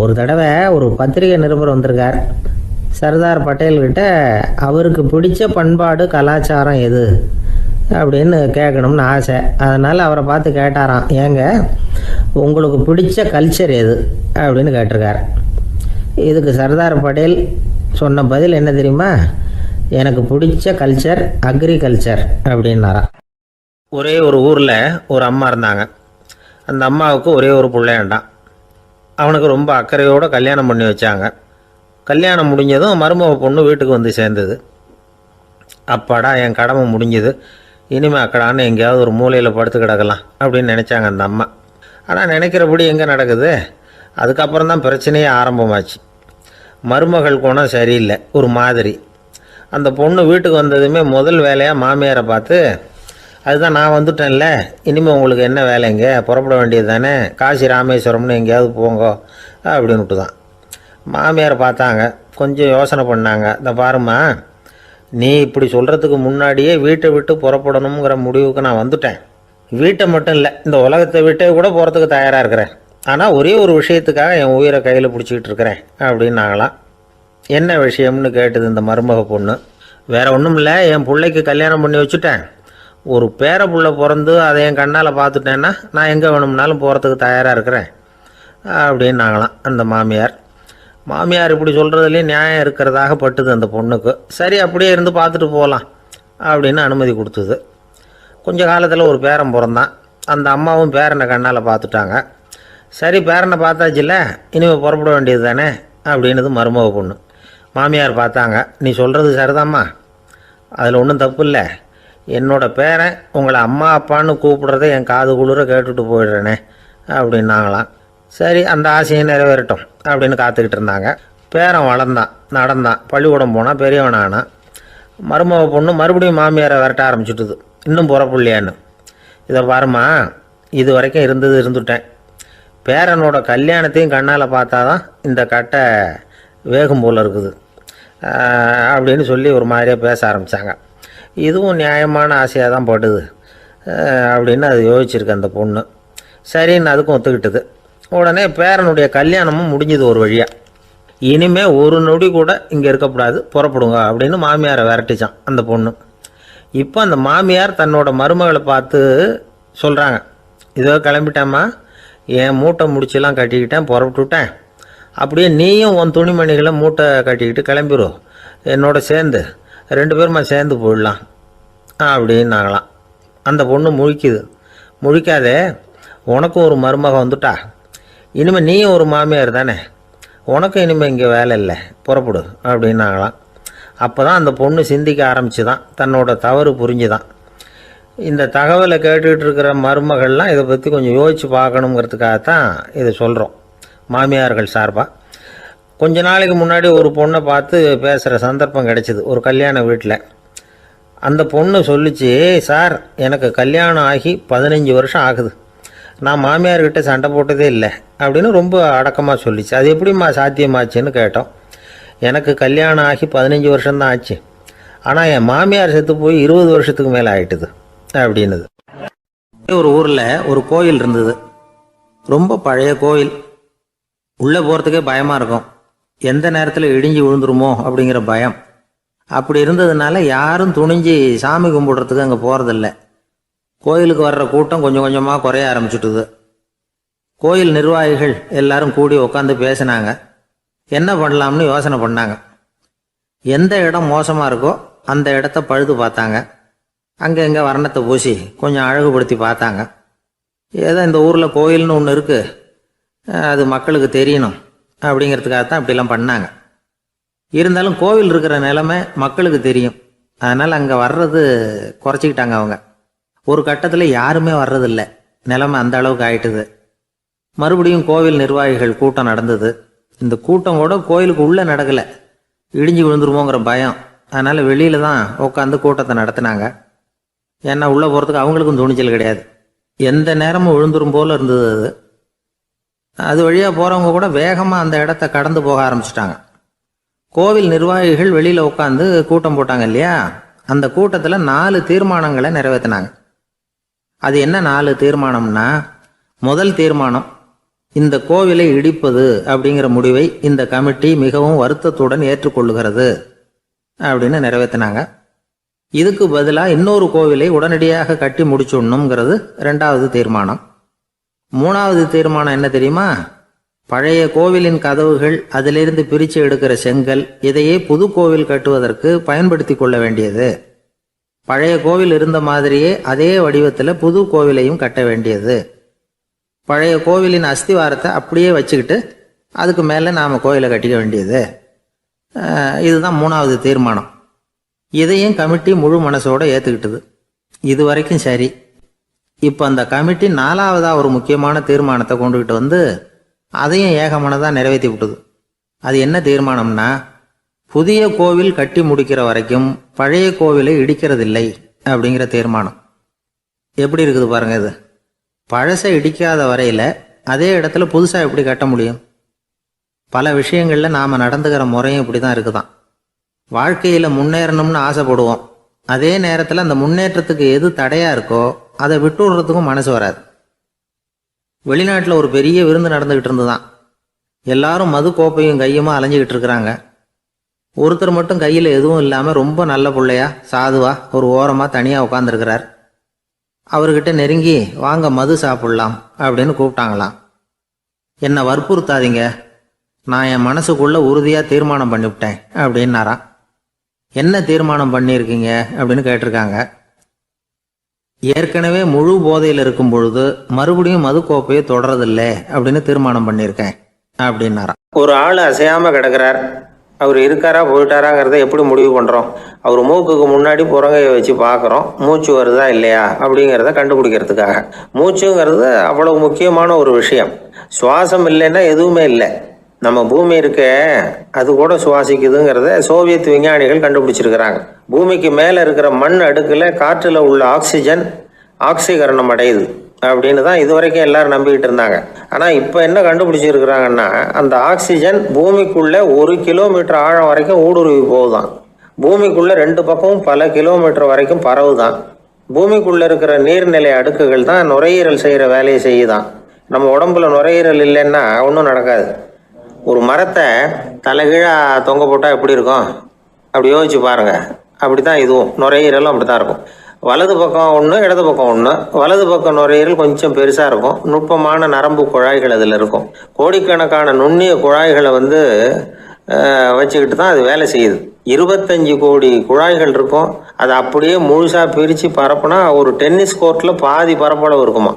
ஒரு தடவை ஒரு பத்திரிகை நிருபர் வந்திருக்கார். சர்தார் பட்டேல்கிட்ட அவருக்கு பிடிச்ச பண்பாடு கலாச்சாரம் எது அப்படின்னு கேட்கணும்னு ஆசை. அதனால் அவரை பார்த்து கேட்டாராம், ஏங்க உங்களுக்கு பிடிச்ச கல்ச்சர் எது அப்படின்னு கேட்டிருக்கார். இதுக்கு சர்தார் பட்டேல் சொன்ன பதில் என்ன தெரியுமா? எனக்கு பிடிச்ச கல்ச்சர் அக்ரிகல்ச்சர் அப்படின்னாராம். ஒரே ஒரு ஊரில் ஒரு அம்மா இருந்தாங்க. அந்த அம்மாவுக்கு ஒரே ஒரு பிள்ளையாண்டான். அவனுக்கு ரொம்ப அக்கறையோடு கல்யாணம் பண்ணி வச்சாங்க. கல்யாணம் முடிஞ்சதும் மருமக பொண்ணு வீட்டுக்கு வந்து சேர்ந்தது. அப்பாடா, என் கடமை முடிஞ்சது, இனிமேல் அக்கடான்னு எங்கேயாவது ஒரு மூலையில் படுத்து கிடக்கலாம் அப்படின்னு நினச்சாங்க அந்த அம்மா. ஆனால் நினைக்கிறபடி எங்கே நடக்குது? அதுக்கப்புறம் தான் பிரச்சனையே ஆரம்பமாச்சு. மருமகள் குணம் சரியில்லை, ஒரு மாதிரி. அந்த பொண்ணு வீட்டுக்கு வந்ததுமே முதல் வேலையாக மாமியாரை பார்த்து, அதுதான் நான் வந்துட்டேன்ல, இனிமேல் உங்களுக்கு என்ன வேலைங்க, புறப்பட வேண்டியது தானே, காசி ராமேஸ்வரம்னு எங்கேயாவது போங்கோ அப்படின்னுட்டு தான். மாமியார் பார்த்தாங்க, கொஞ்சம் யோசனை பண்ணாங்க. இந்த பாருமா, நீ இப்படி சொல்கிறதுக்கு முன்னாடியே வீட்டை விட்டு புறப்படணுங்கிற முடிவுக்கு நான் வந்துட்டேன். வீட்டை மட்டும் இல்லை, இந்த உலகத்தை விட்டே கூட போகிறதுக்கு தயாராக இருக்கிறேன். ஆனால் ஒரே ஒரு விஷயத்துக்காக என் உயிரை கையில் பிடிச்சிக்கிட்டு இருக்கிறேன் அப்படின்னாங்களாம். என்ன விஷயம்னு கேட்டுது இந்த மருமக பொண்ணு. வேற ஒன்றும் இல்லை, என் பிள்ளைக்கு கல்யாணம் பண்ணி வச்சுட்டேன். ஒரு பேர புள்ள பிறந்து அதை என் கண்ணால் பார்த்துட்டேன்னா நான் எங்கே வேணும்னாலும் போகிறதுக்கு தயாராக இருக்கிறேன் அப்படின்னாங்களாம் அந்த மாமியார். மாமியார் இப்படி சொல்கிறதுலேயும் நியாயம் இருக்கிறதாக பட்டுது அந்த பொண்ணுக்கு. சரி, அப்படியே இருந்து பார்த்துட்டு போகலாம் அப்படின்னு அனுமதி கொடுத்தது. கொஞ்ச காலத்தில் ஒரு பேரன் பிறந்தான். அந்த அம்மாவும் பேரனை கண்ணால் பார்த்துட்டாங்க. சரி, பேரனை பார்த்தாச்சுல்ல, இனிமேல் புறப்பட வேண்டியது தானே அப்படின்னது மருமக பொண்ணு. மாமியார் பார்த்தாங்க, நீ சொல்கிறது சரிதாம்மா, அதில் ஒன்றும் தப்பு இல்லை. என்னோட பேரன் உங்களை அம்மா அப்பான்னு கூப்பிடுறத என் காது குளிர கேட்டுட்டு போயிடுறேனே அப்படின்னாங்களாம். சரி, அந்த ஆசையை நிறைவேறட்டும் அப்படின்னு காத்துக்கிட்டு இருந்தாங்க. பேரன் வளர்ந்தான், நடந்தான், பள்ளிக்கூடம் போனால் பெரியவனானான். மருமக பொண்ணு மறுபடியும் மாமியாரை விரட்ட ஆரம்பிச்சுட்டுது, இன்னும் புறப்படலையான்னு. இதை பாருமா, இது வரைக்கும் இருந்துட்டேன். பேரனோட கல்யாணத்தையும் கண்ணால் பார்த்தா தான் இந்த கட்டை வேகும் போல் இருக்குது அப்படின்னு சொல்லி ஒரு மாதிரியாக பேச ஆரம்பித்தாங்க. இதுவும் நியாயமான ஆசையாக தான் படுது அப்படின்னு அது யோசிச்சிருக்கு அந்த பொண்ணு. சரின்னு அதுக்கும் ஒத்துக்கிட்டது. உடனே பேரனுடைய கல்யாணமும் முடிஞ்சது ஒரு வழியாக. இனிமேல் ஒரு நொடி கூட இங்கே இருக்கக்கூடாது, புறப்படுங்க அப்படின்னு மாமியாரை விரட்டிச்சான் அந்த பொண்ணு. இப்போ அந்த மாமியார் தன்னோட மருமகளை பார்த்து சொல்கிறாங்க, இதோ கிளம்பிட்டேம்மா, என் மூட்டை முடிச்செல்லாம் கட்டிக்கிட்டேன், புறப்பட்டுவிட்டேன். அப்படியே நீயும் உன் துணிமணிகளை மூட்டை கட்டிக்கிட்டு கிளம்பிடும், என்னோட சேர்ந்து 2 பேருமா சேர்ந்து போயிடலாம் அப்படின்னாங்களாம். அந்த பொண்ணு முழிக்குது. முழிக்காதே, உனக்கும் ஒரு மருமக வந்துட்டா, இனிமேல் நீயும் ஒரு மாமியார் தானே, உனக்கும் இனிமேல் இங்கே வேலை இல்லை, புறப்படு அப்படின்னாங்களாம். அப்போ தான் அந்த பொண்ணு சிந்திக்க ஆரம்பிச்சுதான், தன்னோட தவறு புரிஞ்சுதான். இந்த தகவலை கேட்டுக்கிட்டு இருக்கிற மருமகள்லாம் இதை பற்றி கொஞ்சம் யோசித்து பார்க்கணுங்கிறதுக்காகத்தான் இதை சொல்கிறோம் மாமியார்கள் சார்பாக. கொஞ்ச நாளைக்கு முன்னாடி ஒரு பொண்ணை பார்த்து பேசுகிற சந்தர்ப்பம் கிடைச்சிது ஒரு கல்யாண வீட்டில். அந்த பொண்ணு சொல்லிச்சு, சார் எனக்கு கல்யாணம் ஆகி 15 வருஷம் ஆகுது, நான் மாமியார்கிட்ட சண்டை போட்டதே இல்லை அப்படின்னு ரொம்ப அடக்கமாக சொல்லிச்சு. அது எப்படிம்மா சாத்தியமாச்சுன்னு கேட்டோம். எனக்கு கல்யாணம் ஆகி 15 வருஷம்தான் ஆச்சு, ஆனால் என் மாமியார் செத்து போய் 20 வருஷத்துக்கு மேலே ஆயிட்டுது அப்படின்னுது. ஒரு ஊரில் ஒரு கோயில் இருந்தது, ரொம்ப பழைய கோயில். உள்ளே போகிறதுக்கே பயமாக இருக்கும், எந்த நேரத்தில் இடிஞ்சு விழுந்துருமோ அப்படிங்கிற பயம். அப்படி இருந்ததுனால யாரும் துணிஞ்சு சாமி கும்பிடுறதுக்கு அங்கே போகிறதில்ல. கோயிலுக்கு வர்ற கூட்டம் கொஞ்சம் கொஞ்சமாக குறைய ஆரம்பிச்சுட்டுது. கோயில் நிர்வாகிகள் எல்லாரும் கூடி உட்காந்து பேசினாங்க, என்ன பண்ணலாம்னு யோசனை பண்ணாங்க. எந்த இடம் மோசமாக இருக்கோ அந்த இடத்த பழுது பார்த்தாங்க. அங்கே எங்கே வர்ணத்தை பூசி கொஞ்சம் அழகுபடுத்தி பார்த்தாங்க. ஏதோ இந்த ஊரில் கோயில்னு ஒன்று இருக்குது, அது மக்களுக்கு தெரியணும் அப்படிங்கிறதுக்காகத்தான் இப்படிலாம் பண்ணாங்க. இருந்தாலும் கோவில் இருக்கிற நிலைமை மக்களுக்கு தெரியும், அதனால் அங்கே வர்றது குறைச்சிக்கிட்டாங்க அவங்க. ஒரு கட்டத்தில் யாருமே வர்றதில்லை, நிலைமை அந்த அளவுக்கு ஆயிட்டுது. மறுபடியும் கோவில் நிர்வாகிகள் கூட்டம் நடந்தது. இந்த கூட்டம் கூட கோயிலுக்கு உள்ளே நடக்கலை, இடிஞ்சு விழுந்துருமோங்கிற பயம். அதனால் வெளியில் தான் உட்காந்து கூட்டத்தை நடத்தினாங்க. ஏன்னா உள்ளே போகிறதுக்கு அவங்களுக்கும் துணிச்சல் கிடையாது, எந்த நேரமும் விழுந்துரும் போல் இருந்தது அது. அது வழியாக போகிறவங்க கூட வேகமாக அந்த இடத்த கடந்து போக ஆரம்பிச்சிட்டாங்க. கோவில் நிர்வாகிகள் வெளியில் உட்காந்து கூட்டம் போட்டாங்க இல்லையா, அந்த கூட்டத்தில் 4 தீர்மானங்களை நிறைவேற்றினாங்க. அது என்ன 4 தீர்மானம்னா, முதல் தீர்மானம், இந்த கோவிலை இடிப்பது அப்படிங்கிற முடிவை இந்த கமிட்டி மிகவும் வருத்தத்துடன் ஏற்றுக்கொள்ளுகிறது அப்படின்னு நிறைவேற்றினாங்க. இதுக்கு பதிலாக இன்னொரு கோவிலை உடனடியாக கட்டி முடிச்சுடணுங்கிறது 2வது தீர்மானம். 3வது தீர்மானம் என்ன தெரியுமா, பழைய கோவிலின் கதவுகள், அதிலிருந்து பிரித்து எடுக்கிற செங்கல், இதையே புது கோவில் கட்டுவதற்கு பயன்படுத்தி கொள்ள வேண்டியது. பழைய கோவில் இருந்த மாதிரியே அதே வடிவத்தில் புது கோவிலையும் கட்ட வேண்டியது. பழைய கோவிலின் அஸ்திவாரத்தை அப்படியே வச்சுக்கிட்டு அதுக்கு மேலே நாம் கோவிலை கட்டிக்க வேண்டியது. இதுதான் 3வது தீர்மானம். இதையும் கமிட்டி முழு மனசோடு ஏற்றுக்கிட்டது. இது வரைக்கும் சரி. இப்போ அந்த கமிட்டி 4வதாக ஒரு முக்கியமான தீர்மானத்தை கொண்டுகிட்டு வந்து அதையும் ஏகமனதாக நிறைவேற்றி விட்டது. அது என்ன தீர்மானம்னா, புதிய கோவில் கட்டி முடிக்கிற வரைக்கும் பழைய கோவிலை இடிக்கிறதில்லை அப்படிங்கிற தீர்மானம். எப்படி இருக்குது பாருங்கள் இது. பழசை இடிக்காத வரையில் அதே இடத்துல புதுசாக எப்படி கட்ட முடியும்? பல விஷயங்களில் நாம் நடந்துக்கிற முறையும் இப்படி தான் இருக்குதான். வாழ்க்கையில் முன்னேறணும்னு ஆசைப்படுவோம். அதே நேரத்தில் அந்த முன்னேற்றத்துக்கு எது தடையாக இருக்கோ அதை விட்டு விடுறதுக்கும் மனசு வராது. வெளிநாட்டில் ஒரு பெரிய விருந்து நடந்துக்கிட்டு இருந்துதான். எல்லாரும் மது கோப்பையும் கையுமா அலைஞ்சிக்கிட்டு இருக்கிறாங்க. ஒருத்தர் மட்டும் கையில் எதுவும் இல்லாமல் ரொம்ப நல்ல பிள்ளையா சாதுவா ஒரு ஓரமாக தனியாக உட்காந்துருக்கிறார். அவர்கிட்ட நெருங்கி வாங்க மது சாப்பிட்லாம் அப்படின்னு கூப்பிட்டாங்களாம். என்னை வற்புறுத்தாதீங்க, நான் என் மனசுக்குள்ளே உறுதியாக தீர்மானம் பண்ணிவிட்டேன் அப்படின்னாராம். என்ன தீர்மானம் பண்ணியிருக்கீங்க அப்படின்னு கேட்டிருக்காங்க. ஏற்கனவே முழு போதையில் இருக்கும் பொழுது மறுபடியும் மது கோப்பையை தொடரதில்லை அப்படின்னு தீர்மானம் பண்ணியிருக்கேன் அப்படின்னாராம். ஒரு ஆள் அசையாமல் கிடக்கிறார். அவர் இருக்காரா போயிட்டாராங்கிறத எப்படி முடிவு பண்ணுறோம்? அவர் மூக்குக்கு முன்னாடி புறங்கையை வச்சு பார்க்குறோம், மூச்சு வருதா இல்லையா அப்படிங்கிறத கண்டுபிடிக்கிறதுக்காக. மூச்சுங்கிறது அவ்வளவு முக்கியமான ஒரு விஷயம். சுவாசம் இல்லைன்னா எதுவுமே இல்லை. நம்ம பூமி இருக்க அது கூட சுவாசிக்குதுங்கிறத சோவியத் விஞ்ஞானிகள் கண்டுபிடிச்சிருக்கிறாங்க. பூமிக்கு மேலே இருக்கிற மண் அடுக்கில் காற்றில் உள்ள ஆக்சிஜன் ஆக்சிகரணம் அடையுது அப்படின்னு தான் இதுவரைக்கும் எல்லாரும் நம்பிக்கிட்டு இருந்தாங்க. ஆனால் இப்போ என்ன கண்டுபிடிச்சிருக்கிறாங்கன்னா, அந்த ஆக்சிஜன் பூமிக்குள்ளே 1 கிலோமீட்டர் ஆழம் வரைக்கும் ஊடுருவி போகுதான். பூமிக்குள்ளே 2 பக்கமும் பல கிலோமீட்டர் வரைக்கும் பரவுதான். பூமிக்குள்ளே இருக்கிற நீர்நிலை அடுக்குகள் தான் நுரையீரல் செய்கிற வேலையை செய்யுதான். நம்ம உடம்புல நுரையீரல் இல்லைன்னா ஒன்றும் நடக்காது. ஒரு மரத்தை தலைகீழாக தொங்க போட்டால் எப்படி இருக்கும்? அப்படி யோசிச்சு பாருங்கள். அப்படி தான் இதுவும் நுரையீரலும் அப்படி தான் இருக்கும். வலது பக்கம் ஒன்று, இடது பக்கம் ஒன்று. வலது பக்கம் நுரையீரல் கொஞ்சம் பெருசாக இருக்கும். நுட்பமான நரம்பு குழாய்கள் அதில் இருக்கும். கோடிக்கணக்கான நுண்ணிய குழாய்களை வச்சுக்கிட்டு தான் அது வேலை செய்யுது. 25 கோடி குழாய்கள் இருக்கும். அதை அப்படியே முழுசாக பிரித்து பரப்புனா ஒரு டென்னிஸ் கோர்ட்டில் பாதி பரப்பளவு இருக்குமா.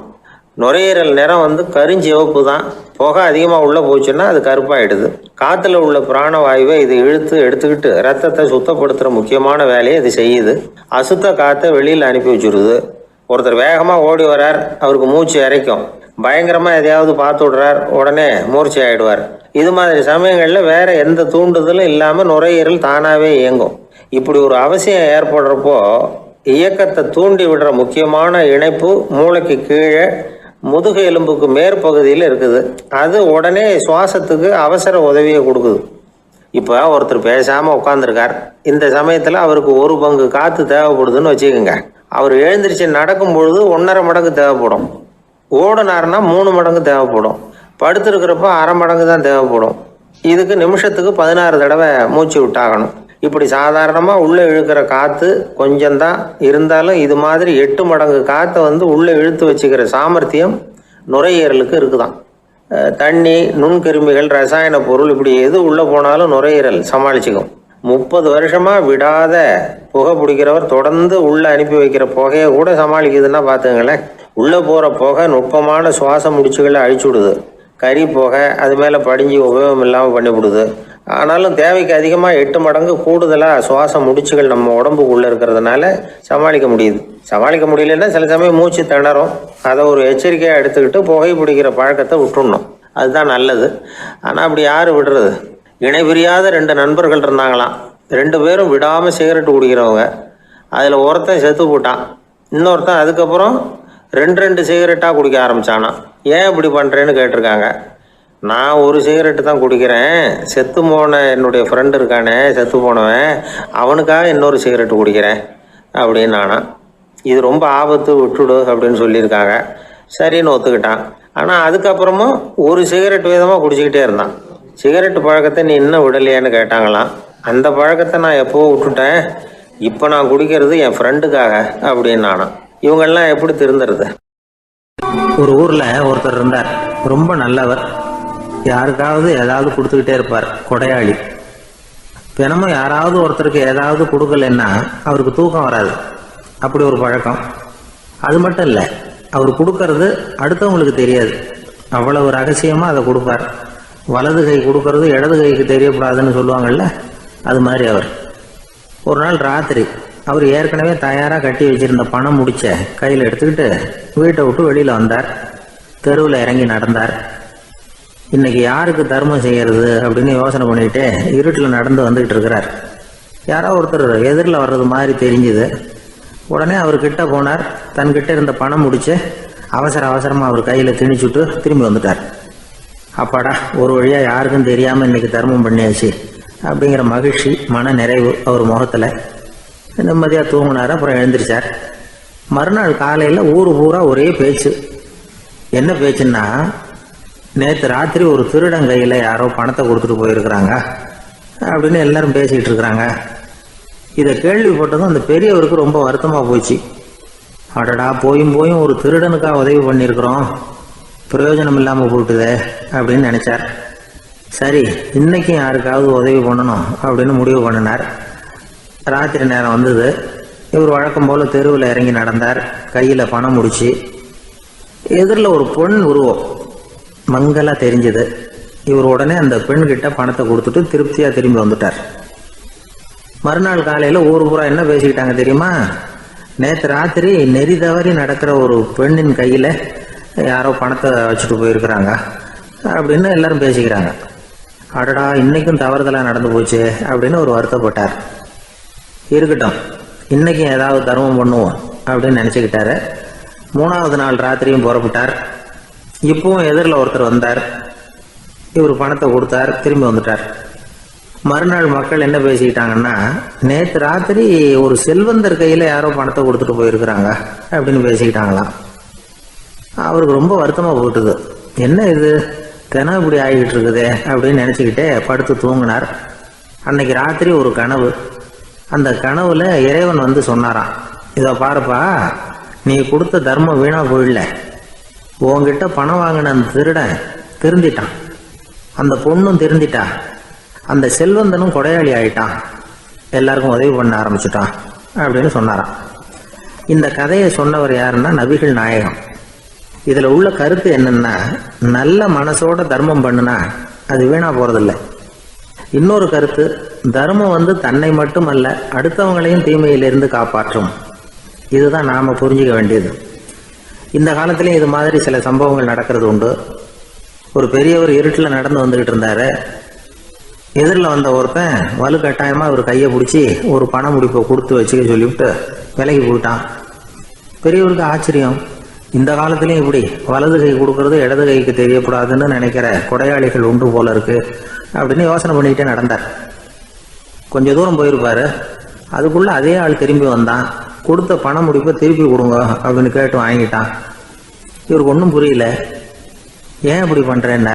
நுரையீரல் நிறம் கருஞ்சிவப்பு தான். புகை அதிகமாக உள்ளே போச்சுன்னா அது கருப்பாயிடுது. காற்றுல உள்ள பிராணவாயுவை இது இழுத்து எடுத்துக்கிட்டு ரத்தத்தை சுத்தப்படுத்துகிற முக்கியமான வேலையை இது செய்யுது. அசுத்த காற்றை வெளியில் அனுப்பி வச்சுருது. ஒருத்தர் வேகமாக ஓடி வரார், அவருக்கு மூச்சு இறைக்கும். பயங்கரமாக எதையாவது பார்த்து விடுறார், உடனே மூர்ச்சி ஆகிடுவார். இது மாதிரி சமயங்களில் வேற எந்த தூண்டுதலும் இல்லாமல் நுரையீரல் தானாகவே இயங்கும். இப்படி ஒரு அவசியம் ஏற்படுறப்போ இயக்கத்தை தூண்டி விடுற முக்கியமான இணைப்பு மூளைக்கு கீழே முதுகு எலும்புக்கு மேற்பகுதியில் இருக்குது. அது உடனே சுவாசத்துக்கு அவசர உதவியை கொடுக்குது. இப்போ ஒருத்தர் பேசாமல் உட்காந்துருக்கார். இந்த சமயத்தில் அவருக்கு 1 பங்கு காற்று தேவைப்படுதுன்னு வச்சுக்கோங்க. அவர் எழுந்திரிச்சு நடக்கும் பொழுது 1.5 மடங்கு தேவைப்படும். ஓடினார்னா 3 மடங்கு தேவைப்படும். படுத்திருக்கிறப்ப 1/2 மடங்கு தான் தேவைப்படும். இதுக்கு நிமிஷத்துக்கு 16 தடவை மூச்சு விட்டாகணும். இப்படி சாதாரணமாக உள்ளே இழுக்கிற காற்று கொஞ்சம்தான் இருந்தாலும் இது மாதிரி 8 மடங்கு காற்றை உள்ளே இழுத்து வச்சுக்கிற சாமர்த்தியம் நுரையீரலுக்கு இருக்குதான். தண்ணி, நுண்கிருமிகள், ரசாயன பொருள் இப்படி எது உள்ளே போனாலும் நுரையீரல் சமாளிச்சுக்கும். 30 வருஷமாக விடாத புகை பிடிக்கிறவர் தொடர்ந்து உள்ளே அனுப்பி வைக்கிற புகையை கூட சமாளிக்குதுன்னா பார்த்துங்களேன். உள்ளே போகிற புகை நுட்பமான சுவாச முடிச்சுகளை அழிச்சுடுது. கறி புகை அது மேலே படிஞ்சு உபயோகம் இல்லாமல் பண்ணிவிடுது. ஆனாலும் தேவைக்கு அதிகமாக 8 மடங்கு கூடுதலாக சுவாச முடிச்சுகள் நம்ம உடம்புக்குள்ளே இருக்கிறதுனால சமாளிக்க முடியுது. சமாளிக்க முடியலன்னா சில சமயம் மூச்சு திணறும். அதை ஒரு எச்சரிக்கையாக எடுத்துக்கிட்டு புகை பிடிக்கிற பழக்கத்தை விட்டுடணும். அதுதான் நல்லது. ஆனால் அப்படி யார் விடுறது? இணை பிரியாத 2 நண்பர்கள் இருந்தாங்களாம். 2 பேரும் விடாமல் சிகரெட்டு குடிக்கிறவங்க. அதில் ஒருத்தன் செத்து போட்டான். இன்னொருத்தன் அதுக்கப்புறம் 2 சிகரெட்டாக குடிக்க ஆரம்பித்தானா. ஏன் இப்படி பண்ணுறேன்னு கேட்டிருக்காங்க. நான் 1 சிகரெட்டு தான் குடிக்கிறேன், செத்து போன என்னுடைய ஃப்ரெண்டு இருக்கானே செத்து போனவன், அவனுக்காக இன்னொரு சிகரெட்டு குடிக்கிறேன் அப்படின்னு நானா. இது ரொம்ப ஆபத்து, விட்டுடு அப்படின்னு சொல்லியிருக்காங்க. சரின்னு ஒத்துக்கிட்டான். ஆனால் அதுக்கப்புறமும் 1 சிகரெட் வீதமாக குடிச்சிக்கிட்டே இருந்தான். சிகரெட்டு பழக்கத்தை நீ இன்னும் விடலையான்னு கேட்டாங்களாம். அந்த பழக்கத்தை நான் எப்போ விட்டுட்டேன், இப்போ நான் குடிக்கிறது என் ஃப்ரெண்டுக்காக அப்படின்னு நானா. இவங்கெல்லாம் எப்படி திருந்துறது? ஒரு ஊரில் ஒருத்தர் இருந்தார், ரொம்ப நல்லவர். யாருக்காவது ஏதாவது கொடுத்துக்கிட்டே இருப்பார், கொடையாளி. தினமும் யாராவது ஒருத்தருக்கு ஏதாவது கொடுக்கலன்னா அவருக்கு தூக்கம் வராது. அப்படி ஒரு பழக்கம். அது மட்டும் இல்லை, அவர் கொடுக்கறது அடுத்தவங்களுக்கு தெரியாது. அவ்வளவு ரகசியமாக அதை கொடுப்பார். வலது கை கொடுக்கறது இடது கைக்கு தெரியக்கூடாதுன்னு சொல்லுவாங்கள்ல, அது மாதிரி அவர். ஒரு நாள் ராத்திரி அவர் ஏற்கனவே தயாராக கட்டி வச்சிருந்த பணம் முடிச்ச கையில் எடுத்துக்கிட்டு வீட்டை விட்டு வெளியில் வந்தார். தெருவில் இறங்கி நடந்தார். இன்னைக்கு யாருக்கு தர்மம் செய்யறது அப்படின்னு யோசனை பண்ணிட்டு இருட்டில் நடந்து வந்துக்கிட்டு இருக்கிறார். யாரோ ஒருத்தர் எதிரில் வர்றது மாதிரி தெரிஞ்சுது. உடனே அவர் கிட்ட போனார். தன்கிட்ட இருந்த பணம் முடிச்சு அவசரமாக அவர் கையில் திணிச்சுட்டு திரும்பி வந்துட்டார். அப்பாடா, ஒரு வழியாக யாருக்கும் தெரியாமல் இன்னைக்கு தர்மம் பண்ணியாச்சு அப்படிங்கிற மகிழ்ச்சி, மன நிறைவு அவர் முகத்தில். நிம்மதியாக தூங்கினார். அப்புறம் எழுந்திரிச்சார். மறுநாள் காலையில் ஊர் பூரா ஒரே பேச்சு. என்ன பேச்சுன்னா, நேற்று ராத்திரி ஒரு திருடன் கையில் யாரோ பணத்தை கொடுத்துட்டு போயிருக்கிறாங்க அப்படின்னு எல்லாரும் பேசிக்கிட்டு இருக்கிறாங்க. இதை கேள்விப்பட்டதும் அந்த பெரியவருக்கு ரொம்ப வருத்தமாக போச்சு. அடடா, போயும் ஒரு திருடனுக்காக உதவி பண்ணியிருக்கிறோம், பிரயோஜனம் இல்லாமல் போட்டுதே அப்படின்னு நினச்சார். சரி, இன்னைக்கும் யாருக்காவது உதவி பண்ணணும் அப்படின்னு முடிவு பண்ணினார். ராத்திரி நேரம் வந்தது. இவர் வழக்கம் போல் தெருவில் இறங்கி நடந்தார். கையில் பணம் முடிச்சு. எதிரில் ஒரு பெண் உருவம் மங்கலாக தெரிஞ்சது. இவர் உடனே அந்த பெண்கிட்ட பணத்தை கொடுத்துட்டு திருப்தியாக திரும்பி வந்துட்டார். மறுநாள் காலையில் ஊர் பூரா என்ன பேசிக்கிட்டாங்க தெரியுமா? நேற்று ராத்திரி நெறி தவறி நடக்கிற ஒரு பெண்ணின் கையில் யாரோ பணத்தை வச்சுட்டு போயிருக்கிறாங்க அப்படின்னு எல்லாரும் பேசிக்கிறாங்க. அடடா, இன்னைக்கும் தவறுதலாக நடந்து போச்சு அப்படின்னு ஒரு வருத்தப்பட்டார். இருக்கட்டும், இன்னைக்கும் ஏதாவது தர்மம் பண்ணுவோம் அப்படின்னு நினச்சிக்கிட்டாரு. 3வது நாள் ராத்திரியும் புறப்பட்டார். இப்பவும் எதிரில் ஒருத்தர் வந்தார். இவர் பணத்தை கொடுத்தார், திரும்பி வந்துட்டார். மறுநாள் மக்கள் என்ன பேசிக்கிட்டாங்கன்னா, நேற்று ராத்திரி ஒரு செல்வந்தர் கையில் யாரோ பணத்தை கொடுத்துட்டு போயிருக்கிறாங்க அப்படின்னு பேசிக்கிட்டாங்களாம். அவருக்கு ரொம்ப வருத்தமாக போட்டுது. என்ன இது, தினம் இப்படி ஆகிக்கிட்டு இருக்குதே அப்படின்னு நினச்சிக்கிட்டே படுத்து தூங்கினார். அன்னைக்கு ராத்திரி ஒரு கனவு. அந்த கனவுல இறைவன் வந்து சொன்னாராம், இதை பாருப்பா, நீ கொடுத்த தர்மம் வீணா போயிடல. உன்கிட்ட பணம் வாங்கின அந்த திருடன் திருந்திட்டான், அந்த பொண்ணும் திருந்திட்டா, அந்த செல்வந்தனும் கொடையாளி ஆயிட்டான், எல்லாருக்கும் உதவி பண்ண ஆரம்பிச்சுட்டான் அப்படின்னு சொன்னாராம். இந்த கதையை சொன்னவர் யாருன்னா நபிகள் நாயகம். இதில் உள்ள கருத்து என்னன்னா, நல்ல மனசோட தர்மம் பண்ணுனா அது வீணா போறதில்லை. இன்னொரு கருத்து, தர்மம் வந்து தன்னை மட்டுமல்ல அடுத்தவங்களையும் தீமையிலிருந்து காப்பாற்றும். இதுதான் நாம புரிஞ்சுக்க வேண்டியது. இந்த காலத்திலையும் இது மாதிரி சில சம்பவங்கள் நடக்கிறது உண்டு. ஒரு பெரியவர் இருட்டில் நடந்து வந்துகிட்டு இருந்தாரு. எதிரில் வந்த ஒருத்தன் வலுக்கட்டாயமாக ஒரு கையை பிடிச்சி ஒரு பண முடிப்பை கொடுத்து வச்சுக்க சொல்லிவிட்டு விலகி போயிட்டான். பெரியவருக்கு ஆச்சரியம், இந்த காலத்திலையும் இப்படி வலது கை கொடுக்கறது இடது கைக்கு தெரியக்கூடாதுன்னு நினைக்கிற கொடையாளிகள் உண்டு போல இருக்கு அப்படின்னு யோசனை பண்ணிக்கிட்டே நடந்தார். கொஞ்சம் தூரம் போயிருப்பாரு. அதுக்குள்ள அதே ஆள் திரும்பி வந்தான். கொடுத்த பண முடிப்பை திருப்பி கொடுங்க அப்படின்னு கேட்டு வாங்கிட்டான். இவருக்கு ஒன்றும் புரியல. ஏன் இப்படி பண்றேன்னா,